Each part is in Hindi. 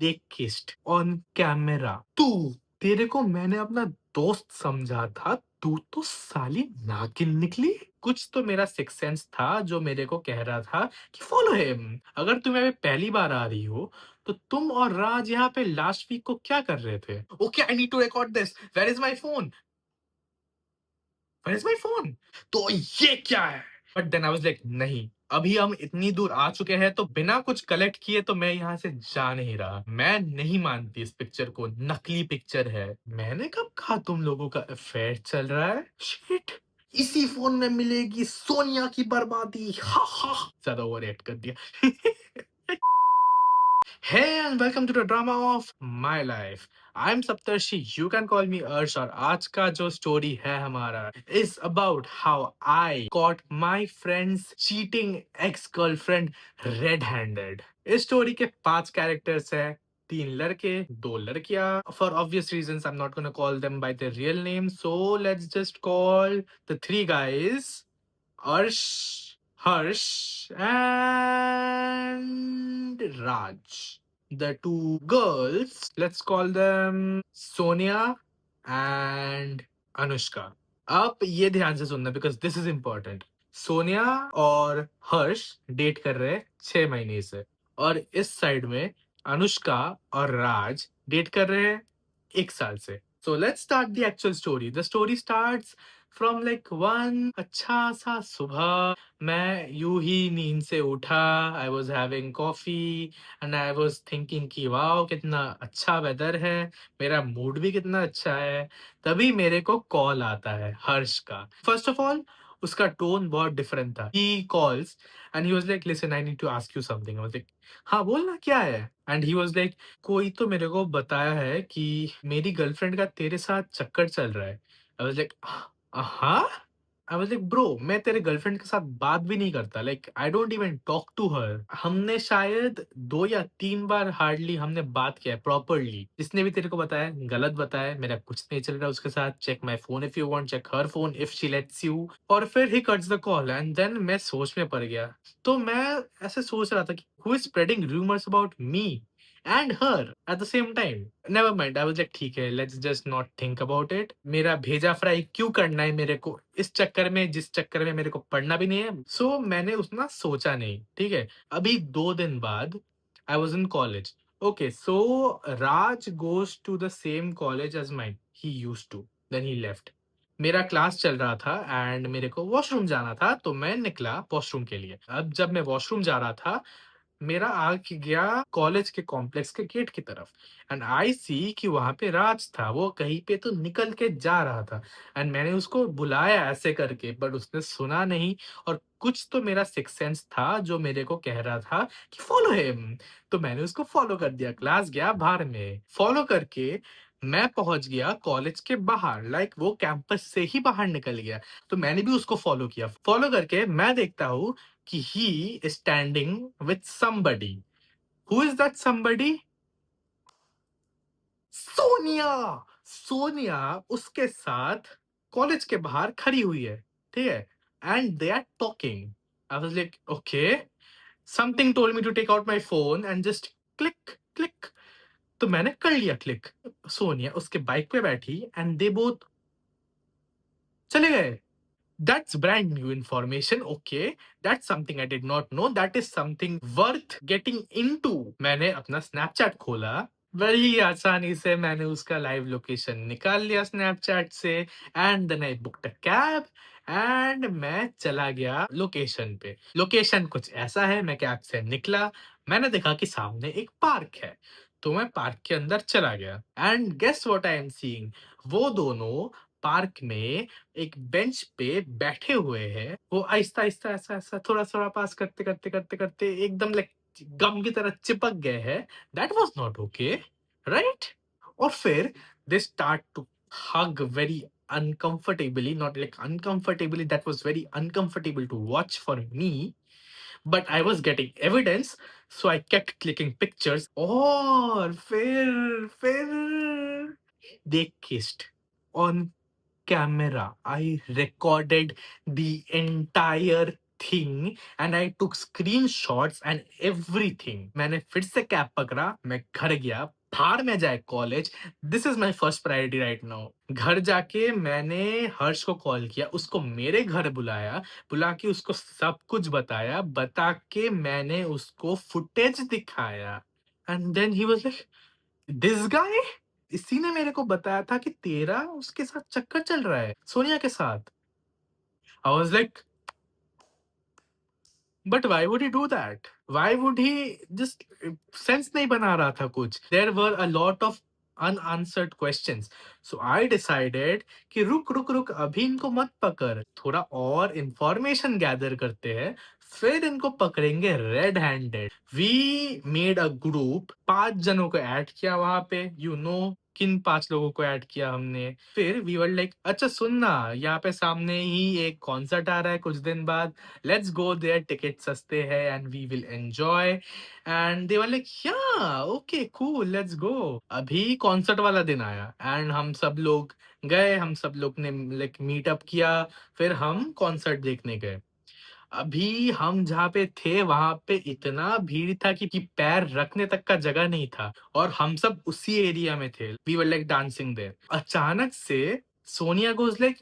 they kissed on camera. तू तेरे को मैंने अपना दोस्त समझा था, तू तो साली नागिन निकली। कुछ तो मेरा सिक्स सेंस था जो मेरे को कह रहा था कि फॉलो हिम। अगर तुम यहाँ पे पहली बार आ रही हो तो तुम और राज यहाँ पे लास्ट वीक को क्या कर रहे थे? Okay, I need to record this. Where is my phone? Where is my phone? तो ये क्या है? But then I was like नहीं, अभी हम इतनी दूर आ चुके हैं तो बिना कुछ कलेक्ट किए तो मैं यहाँ से जा नहीं रहा। मैं नहीं मानती इस पिक्चर को, नकली पिक्चर है। मैंने कब कहा तुम लोगों का अफेयर चल रहा है? शिट, इसी फोन में मिलेगी सोनिया की बर्बादी। हा हा, ज्यादा ओवर एक्ट कर दिया। Hey and welcome to the drama of my life. I'm Saptarshi. You can call me Arsh. और आज का जो स्टोरी है हमारा is about how I caught my friend's cheating ex-girlfriend red-handed. इस स्टोरी के 5 कैरेक्टर्स हैं, 3 लड़के, 2 लड़कियां. For obvious reasons, I'm not gonna call them by their real names. So let's just call the 3 guys Arsh, Harsh, and Raj. The 2 girls, let's call them Sonia and Anushka. अब ये ध्यान से सुनना because this is important. Sonia और हर्ष डेट कर रहे हैं 6 महीने से, और इस साइड में अनुष्का और राज डेट कर रहे हैं 1 साल से। So let's start the actual story. The story starts from like one अच्छा सा सुबह। मैं यूं ही नींद से उठा, I was having coffee and I was thinking कि वाह कितना अच्छा वेदर है, मेरा मूड भी कितना अच्छा है। तभी मेरे को कॉल आता है हर्ष का। फर्स्ट ऑफ ऑल उसका टोन बहुत डिफरेंट था। He calls and he was like listen I need to ask you something. I was like हाँ बोल ना क्या है। एंड ही वाज लाइक कोई तो मेरे को बताया है कि मेरी गर्लफ्रेंड का तेरे साथ चक्कर चल रहा है। आई वाज लाइक हाँ। आई वाज लाइक ब्रो मैं तेरे गर्लफ्रेंड के साथ बात भी नहीं करता, like I don't even talk to her. हमने शायद 2 या 3 बार हार्डली हमने बात किया है प्रॉपरली। जिसने भी तेरे को बताया गलत बताया, मेरा कुछ नहीं चल रहा उसके साथ। Check my phone if you want, check her phone if she lets you. और फिर he cuts the call and then मैं सोच में पड़ गया। तो मैं ऐसे सोच रहा था कि who is spreading rumours about me and her at the same time. Never mind, I was like ठीक है let's just not think about it. मेरा भेजा फ्राई क्यों करना है मेरे को इस चक्कर में जिस चक्कर में मेरे को पढ़ना भी नहीं है। सो मैंने उतना सोचा नहीं। ठीक है, अभी 2 दिन बाद I was in college. Okay so Raj goes to the same college as mine, he used to, then he left. मेरा क्लास चल रहा था एंड मेरे को वॉशरूम जाना था तो मैं निकला वॉशरूम के लिए। अब जब मैं वॉशरूम जा रहा था मेरा आँख गया कॉलेज के कॉम्प्लेक्स के गेट की तरफ एंड आई सी कि वहां पे राज था। वो कहीं पे तो निकल के जा रहा था एंड मैंने उसको बुलाया ऐसे करके बट उसने सुना नहीं। और कुछ तो मेरा सिक्स सेंस था जो मेरे को कह रहा था कि फॉलो हिम। तो मैंने उसको फॉलो कर दिया। क्लास गया बाहर में, फॉलो करके मैं पहुंच गया कॉलेज के बाहर, लाइक वो कैंपस से ही बाहर निकल गया। तो मैंने भी उसको फॉलो किया। फॉलो करके मैं देखता हूँ कि he is standing with somebody. Who is that somebody? Sonia. Sonia उसके साथ कॉलेज के बाहर खड़ी हुई है। ठीक है, and they are talking. I was like okay, something told me to take out my phone and just click click. तो मैंने कर लिया क्लिक। सोनिया उसके बाइक पे बैठी एंड दे बोथ चले गए। That's brand new information. Okay, that's something I did not know. That is something worth getting into. मैंने अपना Snapchat खोला, बड़ी आसानी से मैंने उसका लाइव लोकेशन निकाल लिया Snapchat से and then I booked a cab एंड मैं चला गया लोकेशन पे। लोकेशन कुछ ऐसा है, मैं कैब से निकला, मैंने देखा कि सामने एक पार्क है तो मैं पार्क के अंदर चला गया and guess what I am seeing. वो दोनों पार्क में एक बेंच पे बैठे हुए हैं। वो आहिस्ता-आहिस्ता ऐसा-ऐसा थोड़ा-थोड़ा पास करते एकदम लाइक गम की तरह चिपक गए हैं। That was not okay, right? और फिर they start to hug very uncomfortably, not like uncomfortably, that was very uncomfortable to watch for me, but I was getting evidence, so I kept clicking pictures और फिर they kissed on camera. I recorded the entire thing and I टूक स्क्रीनशॉट्स एंड एवरीथिंग। मैंने फिर से कैब पकड़ा, मैं घर गया, भाड़ में जाए college, this is my first priority right now. घर जाके मैंने हर्ष को कॉल किया, उसको मेरे घर बुलाया, बुला के उसको सब कुछ बताया, बता के मैंने उसको फुटेज दिखाया and then he was like, this guy? इसी ने मेरे को बताया था कि तेरा उसके साथ चक्कर चल रहा है, सोनिया के साथ। I was like, but why would he do that? Why would he just sense नहीं बना रहा था कुछ। There were a lot of unanswered questions. So I decided कि रुक, अभी इनको मत पकड़। थोड़ा और इन्फॉर्मेशन गैदर करते हैं, फिर इनको पकड़ेंगे red handed. We made a group, 5 जनों को ऐड किया वहाँ पे, किन 5 लोगों को ऐड किया हमने। फिर वी वर लाइक, अच्छा सुन ना, यहाँ पे सामने ही एक कॉन्सर्ट आ रहा है कुछ दिन बाद, लेट्स गो देयर, टिकट सस्ते हैं and we will enjoy. And they were like, yeah okay cool, let's go. अभी कॉन्सर्ट वाला दिन आया एंड हम सब लोग गए, हम सब लोग ने लाइक मीट अप किया, फिर हम कॉन्सर्ट देखने गए। अभी हम जहाँ पे थे वहां पे इतना भीड़ था कि पैर रखने तक का जगह नहीं था और हम सब उसी एरिया में थे। We were like dancing there. अचानक से Sonia goes like,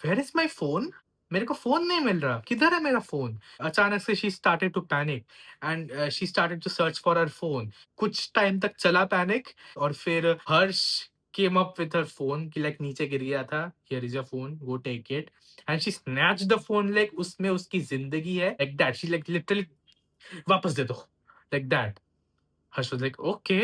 where is my phone? मेरे को फोन नहीं मिल रहा, किधर है मेरा फोन? अचानक से she started to panic and she started to search for her phone. कुछ टाइम तक चला पैनिक और फिर Harsh came up with her phone कि लाइक नीचे गिर गया था, here is your phone, go take it. And she snatched the phone like उसमें उसकी जिंदगी है, like that. She like literally, वापस दे दो, like that. Harsh was like okay.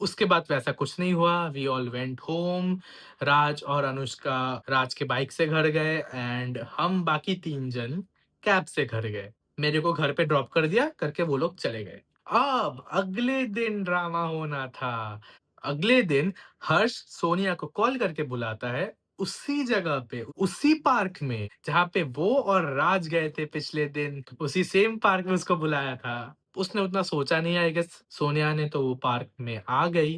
उसके बाद वैसा कुछ नहीं हुआ, वी ऑल वेंट होम। राज और अनुष्का राज के बाइक से घर गए एंड हम बाकी 3 जन कैब से घर गए। मेरे को घर पे ड्रॉप कर दिया करके वो लोग चले गए। अब अगले दिन ड्रामा होना था। अगले दिन हर्ष सोनिया को कॉल करके बुलाता है, उसी जगह पे, उसी पार्क में जहाँ पे वो और राज गए थे पिछले दिन, उसी सेम पार्क में उसको बुलाया था। उसने उतना सोचा नहीं आई गेस, सोनिया ने, तो वो पार्क में आ गई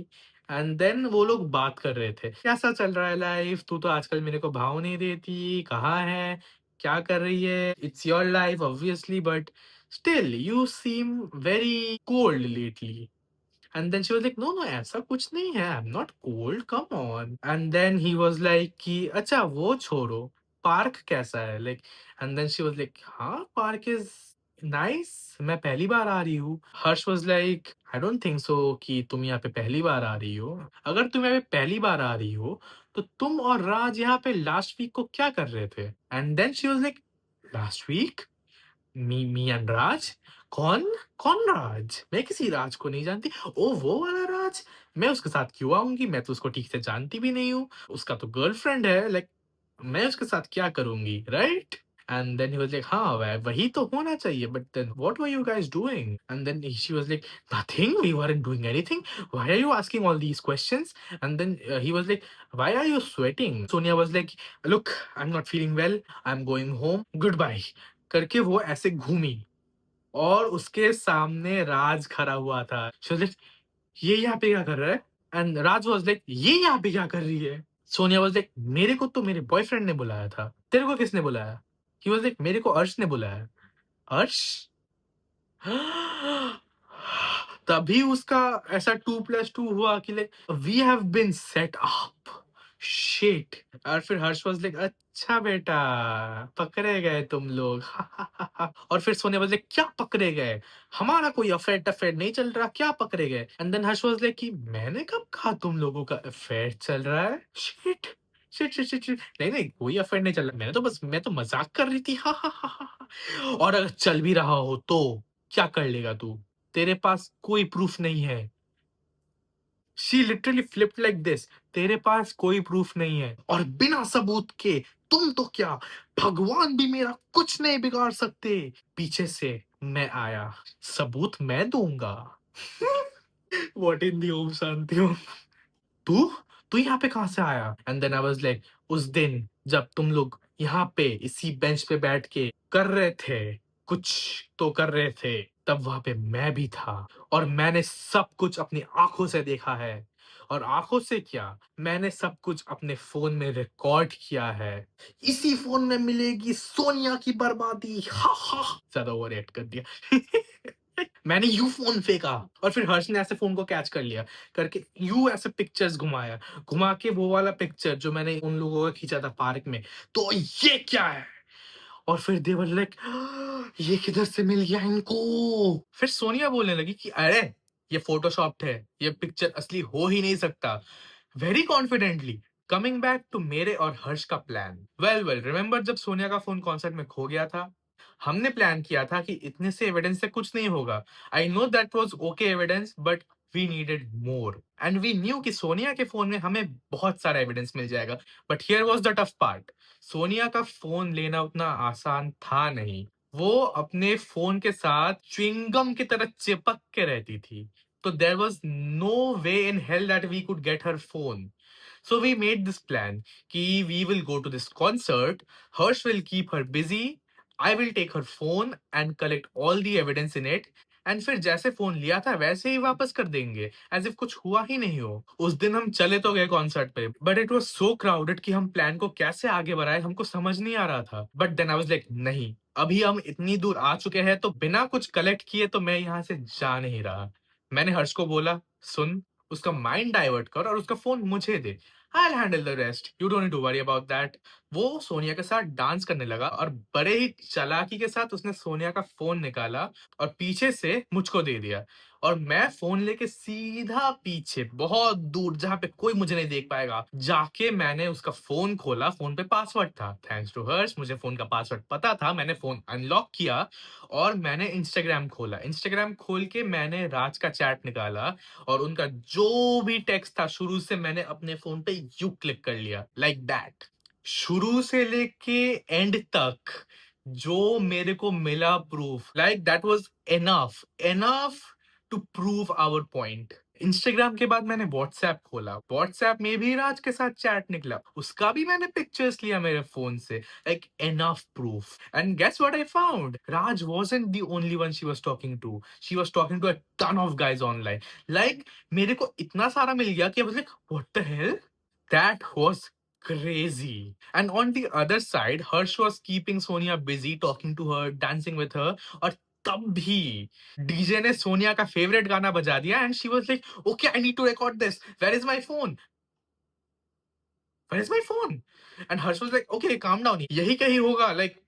एंड देन वो लोग बात कर रहे थे, कैसा चल रहा है लाइफ, तू तो आजकल मेरे को भाव नहीं देती, कहाँ है, क्या कर रही है? It's your life obviously, but still you seem very cold lately. And then she was like, no no ऐसा कुछ नहीं है, I am not cold, come on. And then he was like कि अच्छा वो छोड़ो, पार्क कैसा है like. And then she was like, हाँ पार्क इज नाइस, मैं पहली बार आ रही हूँ। Harsh was like, I don't think so कि तुम यहाँ पे पहली बार आ रही हो। अगर तुम यहाँ पे पहली बार आ रही हो तो तुम और राज यहाँ पे लास्ट वीक को क्या कर रहे थे? And then she was like, last week? Me and Raj? कौन? कौन राज? मैं किसी राज को नहीं जानती। ओह! वो वाला राज? मैं उसके साथ क्यों आऊँगी? मैं तो उसको ठीक से जानती भी नहीं हूँ। उसका तो गर्लफ्रेंड है, लाइक मैं उसके साथ क्या करूँगी, right? And then he was like, हाँ, वही तो होना चाहिए, but then what were you guys doing? And then she was like, nothing, we weren't doing anything. Why are you asking all these questions? And then he was like, why are you sweating? Sonia was like, look, I'm not feeling well. I'm going home. Goodbye. करके वो ऐसे घूमी और उसके सामने राज खड़ा हुआ था। शी वाज़ लाइक, ये यहाँ पे क्या कर रहा है? एंड राज वाज़ लाइक, ये यहाँ पे क्या कर रही है? सोनिया वाज़ लाइक, मेरे को तो मेरे बॉयफ्रेंड ने बुलाया था। तेरे को किसने बुलाया? ही वाज़ लाइक, मेरे को अर्श ने बुलाया। अर्श? तभी उसका ऐसा 2+2 हुआ कि like we have been set up. Shit! और फिर हर्ष वाज़ लाइक, अच्छा बेटा, पकड़े गए तुम लोग। और फिर सोनिया वाज़ लाइक, क्या पकड़े गए? हमारा कोई अफेयर-टफेयर नहीं चल रहा, क्या पकड़े गए? And then Harsh was like कि मैंने कब कहा तुम लोगों का अफेयर चल रहा है? शिट! शिट! नहीं, कोई अफेयर नहीं चल रहा। मैं तो मज़ाक कर रही थी। और अगर चल भी रहा हो तो? क्या कर लेगा तू? तेरे पास कोई प्रूफ नहीं है। She literally flipped like this, तेरे पास कोई प्रूफ नहीं है और बिना सबूत के तुम तो क्या, भगवान भी मेरा कुछ नहीं बिगाड़ सकते। पीछे से मैं आया, सबूत मैं दूँगा। What in the Om Shanti Om. तू? तू यहाँ पे कहाँ से आया? And then I was like, उस दिन जब तुम लोग यहाँ पे इसी बेंच पे बैठ के कर रहे थे, कुछ तो कर रहे थे, तब वहाँ पे मैं भी था और मैंने सब कुछ अपनी आँखों से देखा है। और आँखों से क्या, मैंने सब कुछ अपने फ़ोन में रिकॉर्ड किया है। इसी फ़ोन में मिलेगी सोनिया की बर्बादी। हा, हा! ज़्यादा ओवर रिएक्ट कर दिया। मैंने यूँ फ़ोन फेंका और फिर हर्ष ने ऐसे फ़ोन को कैच कर लिया, करके यूँ ऐसे पिक्चर्स घुमाया, घुमा के वो वाला पिक्चर जो मैंने उन लोगों का खींचा था पार्क में, तो ये क्या है? और फिर दे वर लाइक ये किधर से मिल गया इनको? फिर सोनिया बोलने लगी कि अरे! ये फ़ोटोशॉप्ड है, ये पिक्चर असली हो ही नहीं सकता। Very confidently coming back to मेरे और हर्ष का प्लान। वेल रिमेंबर जब सोनिया का फ़ोन कॉन्सर्ट में खो गया था? हमने प्लान किया था कि इतने से एविडेंस से कुछ नहीं होगा। I know that was okay evidence but we needed more and we knew कि सोनिया के फ़ोन में हमें बहुत सारा एविडेंस मिल जाएगा। But here was the tough part. Sonia का फ़ोन लेना उतना आसान था नहीं। वो अपने फ़ोन के साथ च्युइंगम की तरह चिपक के रहती थी। तो there was no way in hell that we could get her phone. So we made this plan कि we will go to this concert, Harsh will keep her busy, I will take her phone and collect all the evidence in it and फिर जैसे फ़ोन लिया था वैसे ही वापस कर देंगे, एज़ इफ कुछ हुआ ही नहीं हो। उस दिन हम चले तो गए कॉन्सर्ट पे, but it was so crowded कि हम प्लान को कैसे आगे बढ़ाएँ हमको समझ नहीं आ रहा था। But then I was like नहीं, अभी हम इतनी दूर आ चुके हैं तो बिना कुछ कलेक्ट किए तो मैं यहाँ से जा नहीं रहा। मैंने हर्ष को बोला, सुन, उसका माइंड डाइवर्ट कर और उसका फ़ोन मुझे दे। I will handle the rest, you don't need to worry about that. वो सोनिया के साथ डांस करने लगा और बड़े ही चालाकी के साथ उसने सोनिया का फ़ोन निकाला और पीछे से मुझको दे दिया और मैं फ़ोन लेके सीधा पीछे बहुत दूर जहाँ पे कोई मुझे नहीं देख पाएगा, जाके मैंने उसका फ़ोन खोला, फ़ोन पे पासवर्ड था। थैंक्स टू हर्ष मुझे फ़ोन का पासवर्ड पता था, मैंने फ़ोन अनलॉक किया और मैंने इंस्टाग्राम खोला। इंस्टाग्राम खोल के मैंने राज का चैट निकाला और उनका जो भी टेक्स्ट था शुरू से मैंने अपने फ़ोन पे यूँ क्लिक कर लिया, लाइक दैट। शुरू से लेके एंड तक जो मेरे को मिला proof like that was enough, enough to prove our point. Instagram के बाद मैंने व्हाट्सएप खोला। व्हाट्सएप में भी राज के साथ चैट निकला। उसका भी मैंने पिक्चर्स लिया मेरे फ़ोन से। Like enough proof and guess what I found? Raj wasn't the only one she was talking to. She was talking to a ton of guys online. Like मेरे को इतना सारा मिल गया कि I was like, what the hell? That was crazy. And on the other side, Harsh was keeping Sonia busy, talking to her, dancing with her. और तब भी डीजे ने सोनिया का फेवरेट गाना बजा दिया and she was like okay I need to record this where is my phone where is my phone? And Harsh was like, okay, calm down. यही कहीं होगा, like,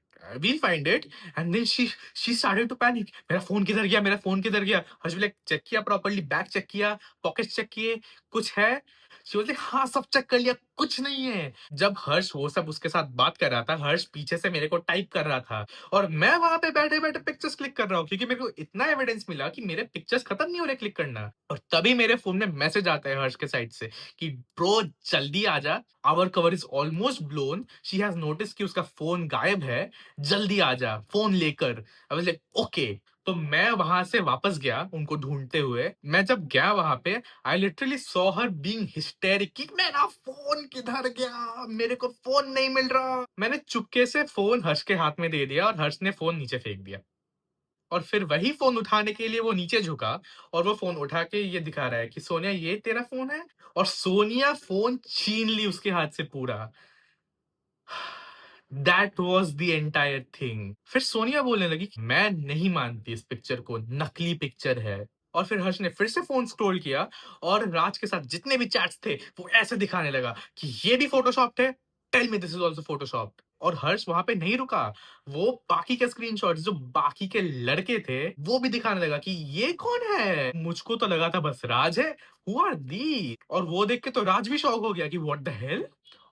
we'll find it. And then she started to panic. मेरा phone किधर गया? मेरा phone किधर गया? Harsh was like, check किया properly, bag check किया, pockets check किए, कुछ है? She was like, हाँ, सब चेक कर लिया, कुछ नहीं है। जब हर्ष वो सब उसके साथ बात कर रहा था, हर्ष पीछे से मेरे को टाइप कर रहा था और मैं वहाँ पे बैठे-बैठे पिक्चर्स क्लिक कर रहा हूँ क्योंकि मेरे को इतना एविडेंस मिला कि मेरे पिक्चर्स खत्म नहीं हो रहे क्लिक करना। और तभी मेरे फ़ोन में मैसेज आता है हर्ष के साइड से कि ब्रो जल्दी आजा, our cover is almost blown, she has notice कि उसका फोन गायब है, जल्दी आजा फोन लेकर। I was like okay. तो मैं वहां से वापस गया उनको ढूंढते हुए। मैं जब गया वहां पे I literally saw her being historic कि मेरा फोन किधर गया, मेरे को फोन नहीं मिल रहा। मैंने चुपके से फोन हर्ष के हाथ में दे दिया और हर्ष ने फोन नीचे फेंक दिया और फिर वही फ़ोन उठाने के लिए वो नीचे झुका और वो फ़ोन उठा के ये दिखा रहा है कि सोनिया ये तेरा फ़ोन है? और सोनिया फ़ोन छीन ली उसके हाथ से पूरा। That was the entire thing. फिर सोनिया बोलने लगी कि मैं नहीं मानती इस पिक्चर को, नकली पिक्चर है। और फिर हर्ष ने फिर से फ़ोन स्क्रॉल किया और राज के साथ जितने भी चैट्स थे, वो ऐसे दिखाने लगा कि ये भी फ़ोटोशॉप्ड है, tell me this is also photoshopped. और हर्ष वहाँ पे नहीं रुका, वो बाकी के स्क्रीनशॉट्स जो बाकी के लड़के थे, वो भी दिखाने लगा कि ये कौन है? मुझको तो लगा था बस राज है, हू आर दीस? और वो देख के तो राज भी शॉक हो गया कि व्हाट द हेल?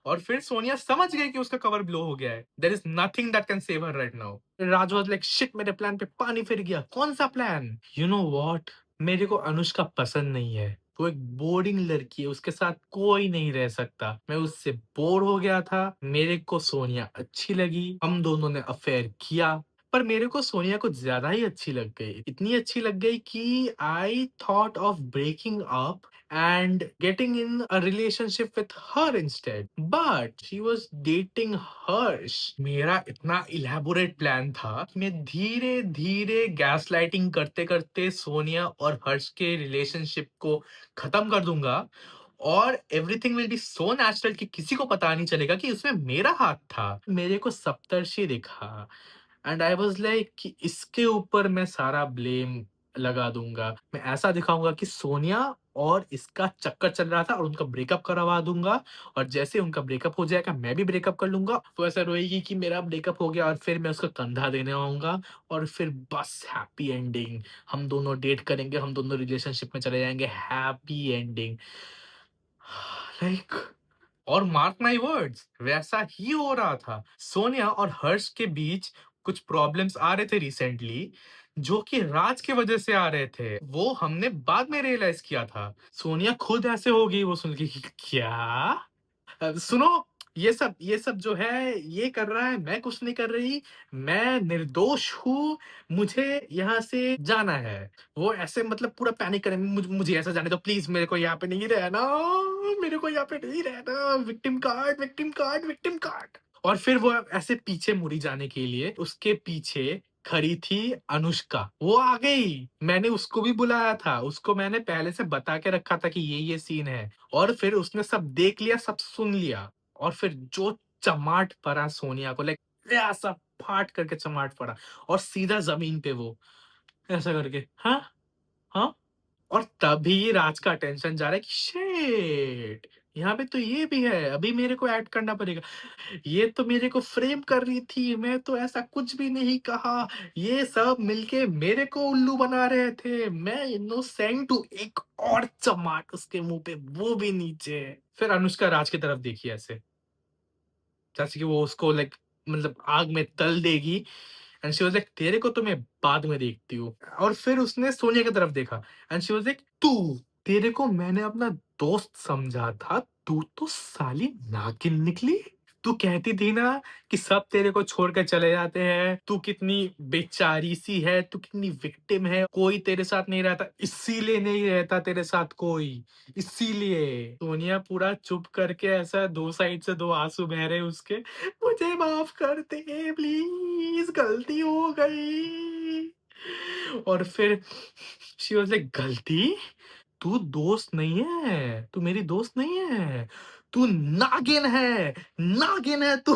और फिर सोनिया समझ गई कि उसका कवर ब्लो हो गया है। There is nothing that can save her right now. Raj was like shit मेरे प्लान पे पानी फिर गया। कौन-सा प्लान? You know what? मेरे को अनुष्का पसंद नहीं है। वो एक बोरिंग लड़की है, उसके साथ कोई नहीं रह सकता। मैं उससे बोर हो गया था। मेरे को सोनिया अच्छी लगी। हम दोनों ने अफेयर किया। पर मेरे को सोनिया कुछ ज़्यादा ही अच्छी लग गई। इतनी अच्छी लग गई कि I thought of breaking up and getting in a relationship with her instead. But she was dating Harsh. मेरा इतना elaborate plan था कि मैं धीरे धीरे गैसलाइटिंग करते करते सोनिया और हर्ष के रिलेशनशिप को खत्म कर दूंगा और everything will be so natural कि किसी को पता नहीं चलेगा कि उसमें मेरा हाथ था। मेरे को सप्तर्षि दिखा एंड आई वाज लाइक कि इसके ऊपर मैं सारा ब्लेम लगा दूंगा। मैं ऐसा दिखाऊंगा कि सोनिया और इसका चक्कर चल रहा था और उनका ब्रेकअप करवा दूंगा और जैसे उनका ब्रेकअप हो जाएगा मैं भी ब्रेकअप कर लूंगा। तो ऐसा रोएगी कि मेरा ब्रेकअप हो गया और फिर मैं उसका कंधा देने आऊंगा और फिर बस हैप्पी एंडिंग। हम दोनों डेट करेंगे, हम दोनों रिलेशनशिप में चले जाएंगे, हैप्पी एंडिंग। लाइक और मार्क माय वर्ड्स वैसा ही हो रहा था। सोनिया और हर्ष के बीच कुछ प्रॉब्लम्स आ रहे थे रिसेंटली जो कि राज की वजह से आ रहे थे। वो हमने बाद में रियलाइज किया था। सोनिया खुद ऐसे हो गई वो सुन के कि क्या? सुनो, ये सब जो है ये कर रहा है, मैं कुछ नहीं कर रही, मैं निर्दोष हूँ, मुझे यहाँ से जाना है। वो ऐसे मतलब पूरा पैनिक करे, मुझे ऐसा जाने दो प्लीज़, मेरे को यहाँ पे नहीं रहना, मेरे को यहाँ पे नहीं रहना, victim card, victim card, victim card. और फिर वो ऐसे पीछे मुड़ी जाने के लिए उसके पीछे खड़ी थी अनुष्का। वो आ गई, मैंने उसको भी बुलाया था, उसको मैंने पहले से बता के रखा था कि ये सीन है। और फिर उसने सब देख लिया, सब सुन लिया और फिर जो चमाट पड़ा सोनिया को, लाइक ऐसा फाट करके चमाट पड़ा और सीधा ज़मीन पे वो ऐसा करके, हाँ, हाँ। और तभी राज का अटेंशन जा रहा है कि शिट! यहाँ पे तो ये भी है, अभी मेरे को ऐड करना पड़ेगा। ये तो मेरे को फ्रेम कर रही थी, मैं तो ऐसा कुछ भी नहीं कहा। ये सब मिलके मेरे को उल्लू बना रहे थे। मैं इनोसेंट हूँ। एक और चमाट उसके मुँह पे, वो भी नीचे। फिर अनुष्का राज की तरफ देखी ऐसे, जैसे कि वो उसको लाइक मतलब आग में तल देगी एंड शी वाज़ लाइक तेरे को तो मैं बाद में देखती हूँ। और फिर उसने सोनिया की तरफ देखा एंड शी वाज़ लाइक तू, तेरे को मैंने अपना दोस्त समझा था, तू तो साली नागिन निकली। तू कहती थी ना कि सब तेरे को छोड़ के चले जाते हैं, तू कितनी बेचारी सी है, तू कितनी विक्टिम है, कोई तेरे साथ नहीं रहता, इसीलिए नहीं रहता तेरे साथ कोई, इसीलिए। सोनिया पूरा चुप करके ऐसा दो साइड से दो आंसू बह रहे उसके, मुझे माफ कर दे प्लीज, गलती हो गई। और फिर शी वाज लाइक गलती? तू दोस्त नहीं है, तू मेरी दोस्त नहीं है, तू नागिन है, नागिन है तू।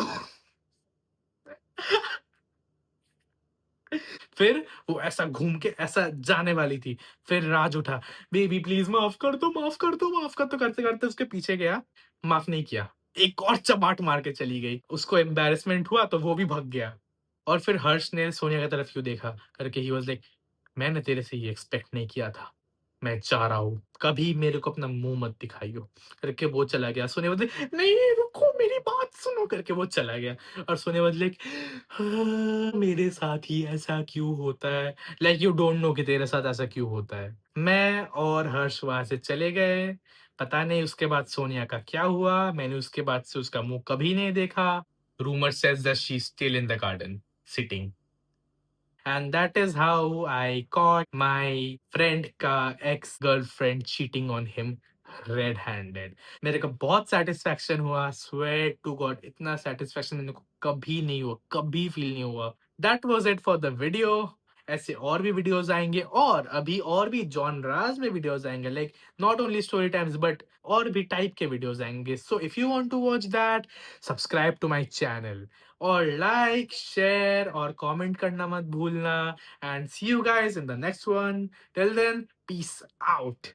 फिर वो ऐसा घूम के ऐसा जाने वाली थी। फिर राज उठा, बेबी प्लीज माफ कर दो, माफ कर दो, माफ कर दो, करते करते उसके पीछे गया, माफ नहीं किया। एक और चमाट मार के चली गई। उसको एम्बैरेसमेंट हुआ तो वो भी भाग गया। और फिर हर्ष ने सोनिया की तरफ क्यों देखा करके ही वाज लाइक मैंने तेरे से ये एक्सपेक्ट नहीं किया था। मैं जा रहा हूँ, कभी मेरे को अपना मुँह मत दिखाइयो करके वो चला गया। सोनिया बोली नहीं रुको मेरी बात सुनो करके वो चला गया। और सोनिया वाज़ लाइक हाँ, मेरे साथ ही ऐसा क्यों होता है? लाइक यू डोंट नो कि तेरे साथ ऐसा क्यों होता है। मैं और हर्ष वहाँ से चले गए। पता नहीं उसके बाद सोनिया का क्या हुआ? मैंने उसके बाद से उसका मुँह कभी नहीं देखा। Rumor says that she's still in the garden, sitting. And that is how I caught my friend का ex girlfriend cheating on him red handed. मेरे को बहुत सैटिस्फैक्शन हुआ, स्वेयर टू गॉड इतना सैटिस्फैक्शन मेरे को कभी नहीं हुआ, कभी फील नहीं हुआ। That was it for the video. ऐसे और भी वीडियोस आएंगे और अभी और भी जॉनरास में वीडियोस आएंगे, like not only story times but और भी टाइप के वीडियोस आएंगे। So if you want to watch that, subscribe to my channel और लाइक शेयर और कमेंट करना मत भूलना। And see you guys in the next one. Till then, peace out.